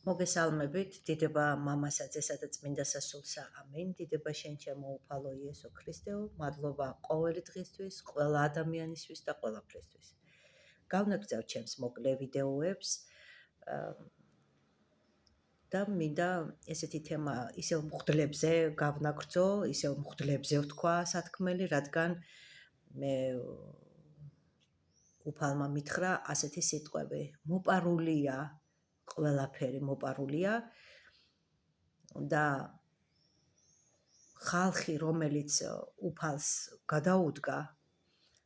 მოგესალმებით, დიდება მამასაც და წმინდა სასულსა, ამინ. დიდება შენ ჩემო უფალო იესო ქრისტეო, მადლობა ყოველი დღისთვის, ყველა ადამიანისთვის და ყველაფრისთვის. გავნაგზავ ჩემს მოკლე ვიდეოებს და მინდა ესეთი თემა ისევ მღვდლებზე გავნაგრძო, ისევ მღვდლებზე ვთქვა სათქმელი, რადგან მე უფალმა მითხრა ასეთი სიტყვები: მოპარულია ყველაფერი, მოპარულია და ხალხი, რომელიც უფალს გადაუდგა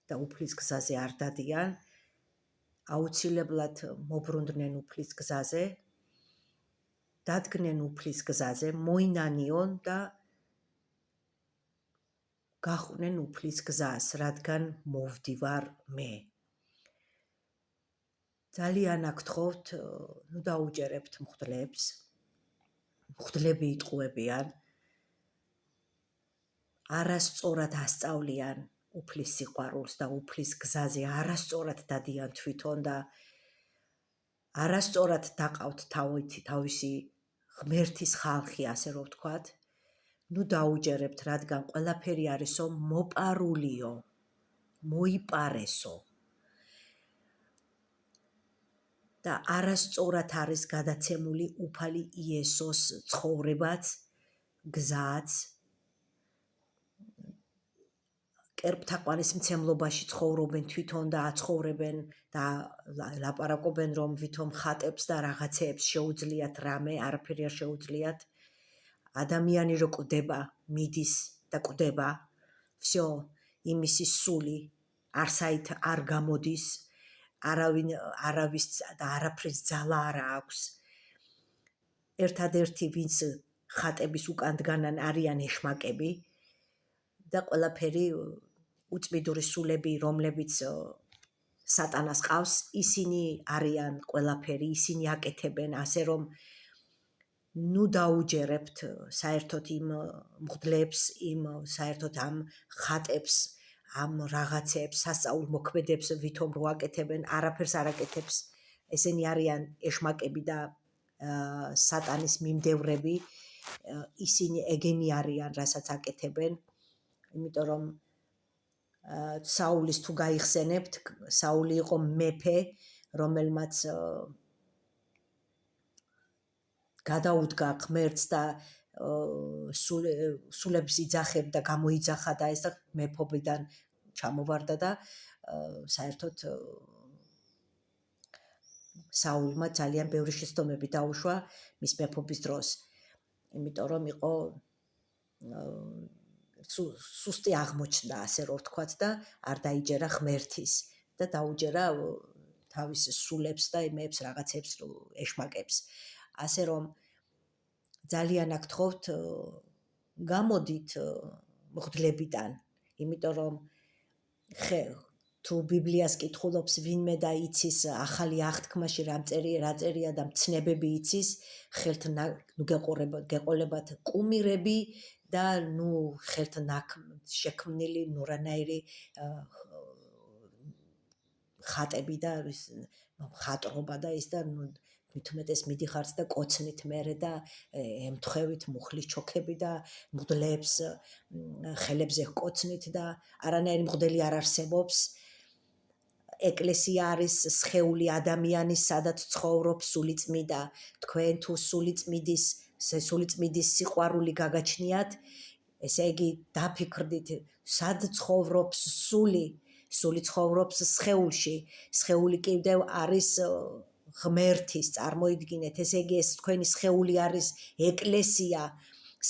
და უფლის გზაზე არ დადიან, აუცილებლად მობრუნდნენ უფლის გზაზე, დადგნენ უფლის გზაზე, მოინანიონ და გახვნენ უფლის გზას, რადგან მოვდივარ მე. ძალიან აგთხოვთ, ნუ დაუჯერებთ მღვდლებს, მღვდლები იტყუებიან, არასწორად ასწავლიან უფლის სიყვარულს და უფლის გზაზე არასწორად დადიან თვითონ და არასწორად დაყავთ თავისი ღმერთის ხალხი, ასე რომ ვთქვათ. ნუ დაუჯერებთ, რადგან ყველაფერი არისო მოპარულიო, მოიპარესო. და არასწორად არის გადაცემული უფალი იესოს ცხოვრებაც, გზაც, კერპთაყვანის მცემლობაში ცხოვრობენ თვითონ და აცხოვრებენ და ლაპარაკობენ, რომ ვითომ ხატებს და რაღაცეებს შეუძლიათ რამე, არაფერი არ შეუძლიათ. ადამიანი რო კვდება, მიდის და კვდება, всё, იმისი სული არსაით არ გამოდის, არავის და არაფრის ძალა არ აქვს. ერთადერთი ვინც ხატების უკან დგანან არიან ეშმაკები და ყველაფერი უწმიდური სულები, რომლებიც სატანას ყავს, ისინი არიან ყველაფერი, ისინი აკეთებენ, ასე რომ ნუ დაუჯერებთ საერთოდ იმ მღვდლებს, საერთოდ ამ ხატებს, ამ რაღაცებს, სასწაულ მოქმედებს ვითომ რო აკეთებენ, არაფერს არ აკეთებს. ესენი არიან ეშმაკები და სატანის მიმდევრები, ისინი ეგენი არიან, რასაც აკეთებენ, იმიტომ რომ საულის თუ გაიხსენებთ, საული იყო მეფე, რომელმაც გადაუდგა ღმერთს და სულებს იძახებდა, გამოიძახა და ეს და მეფობიდან ჩამოვარდა და საერთოდ საულმა ძალიან ბევრი შეცდომები დაუშვა მის მეფობის დროს, იმიტომ რომ იყო სუსტი აღმოჩნდა, ასე რომ ვთქვათ და არ დაიჯერა ღმერთის და დაუჯერა თავის სულებს და იმეებს რაღაცებს ეშმაკებს. ასე რომ ძალიან აგთხოვთ, გამოდით მღვდლებიდან, იმიტომ რომ თუ ბიბლიას კითხულობს ვინმე და იცის ახალი აღთქმაში რა წერია და მცნებები იცის, ხელთ გეყოლებათ კუმირები და ნუ ხელთ შექმნილი ნურანაირი ხატები და ხატრობა და ის და მithumetes მიდიხართ და კოცნით მერე და ემთხვევით მუხლის ჩოქები და მღვდლებს ხელებზე ჰკოცნით და არანაირი მღვდელი არ არსებობს. ეკლესია არის სხეული ადამიანის, სადაც ცხოვრობს სულიწმიდა. თქვენ თუ სულიწმიდის სიყვარული გაგაჩნიათ, ესე იგი დაფიქრდით, სად ცხოვრობს სული ცხოვრობს სხეულში. სხეული კიდევ არის ღმერთის, წარმოიდგინეთ, ესე იგი ეს თქვენი სხეული არის ეკლესია,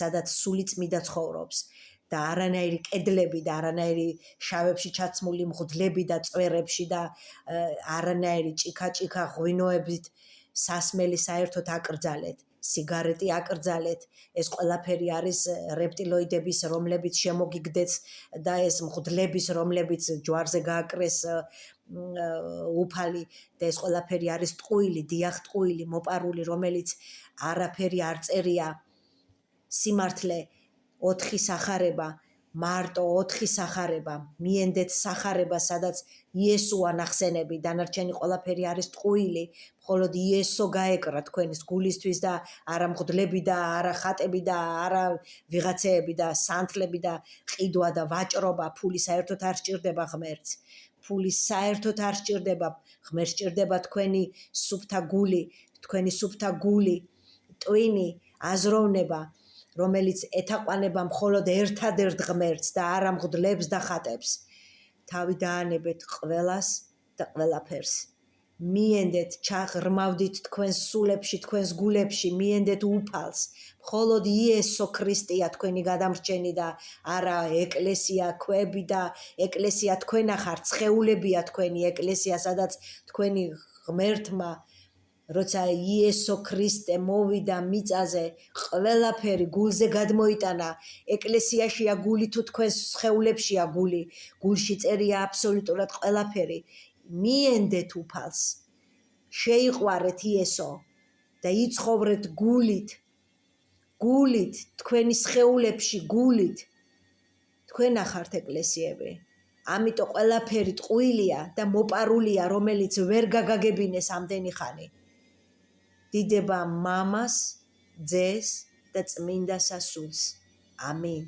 სადაც სულიწმიდა ცხოვრობს და არანაირი კედლები და არანაირი შავებში ჩაცმული მღვდლები და წვერებში და არანაირი ჭიქა ღვინოებით სასმელი საერთოდ აკრძალეთ, სიგარეტი აკრძალეთ, ეს ყველაფერი არის რეპტილოიდების, რომლებიც შემოგიგდეთ და ეს მღვდლების, რომლებიც ჯვარზე გააკრეს უფალი და ეს ყველაფერი არის ტყუილი, დიახ ტყუილი, მოპარული, რომელიც არაფერი არ წერია, სიმართლე, 4 სახარება, მარტო 4 სახარება, მიენდეთ სახარება, სადაც იესოა ნახსენები, დანარჩენი ყველაფერი არის ტყუილი, მხოლოდ იესო გაეკრა თქვენის გულისთვის და არა მღვდლები და არა ხატები და არა ვიღაცეები და სანთლები და ყიდვა და ვაჭრობა, ფული საერთოდ არ სჭირდება ღმერთს. ფული საერთოდ არ სჭირდება, ღმერთს სჭირდება თქვენი სუფთა გული, ტვინი, აზროვნება, რომელიც ეთაყვანება მხოლოდ ერთადერთ ღმერთს და არა მღვდლებს და ხატებს. თავი დაანებეთ ყველას და ყველაფერს. მიენდეთ, ჩაღრმავდით თქვენს სულებში, თქვენს გულებში, მიენდეთ უფალს. მხოლოდ იესო ქრისტეა თქვენი გადამრჩენი და არა ეკლესია, ქვები და ეკლესია თქვენ ახართ, სხეულებია თქვენი ეკლესია, სადაც თქვენი ღმერთმა როცა იესო ქრისტე მოვიდა მიწაზე, ყველაფერი გულზე გადმოიტანა. ეკლესიაშია გული თუ თქვენს სხეულებშია გული, გულში წერია აბსოლუტურად ყველაფერი. მიენდეთ უფალს, შეიყვარეთ იესო და იცხოვრეთ გულით, თქვენი სხეულებში გულით. თქვენ ახართ ეკლესიები. ამიტომ ყველაფერი ტყუილია და მოპარულია, რომელიც ვერ გაგაგებინეს ამდენი ხანი. დიდება მამას, ძეს და წმინდა სასულს. ამინ.